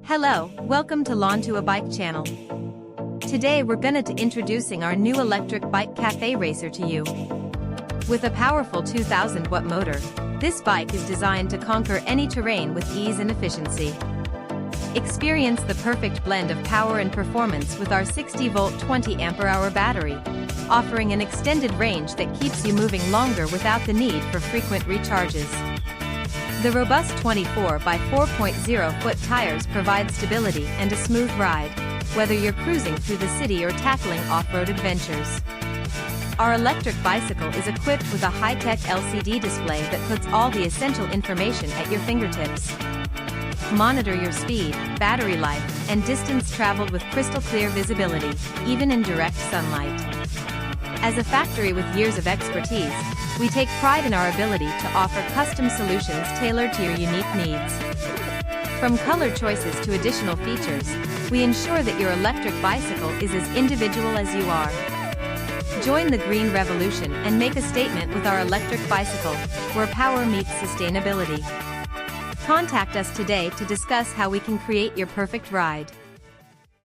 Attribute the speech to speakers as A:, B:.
A: Hello, welcome to Lantu a Bike channel. Today we're gonna to introducing our new electric bike cafe racer to you. With a powerful 2000 watt motor, this bike is designed to conquer any terrain with ease and efficiency. Experience the perfect blend of power and performance with our 60 volt 20 ampere hour battery, offering an extended range that keeps you moving longer without the need for frequent recharges. The robust 24 by 4.0 foot tires provide stability and a smooth ride, whether you're cruising through the city or tackling off-road adventures. Our electric bicycle is equipped with a high-tech LCD display that puts all the essential information at your fingertips. Monitor your speed, battery life, and distance traveled with crystal-clear visibility, even in direct sunlight. As a factory with years of expertise, we take pride in our ability to offer custom solutions tailored to your unique needs. From color choices to additional features, we ensure that your electric bicycle is as individual as you are. Join the green revolution and make a statement with our electric bicycle, where power meets sustainability. Contact us today to discuss how we can create your perfect ride.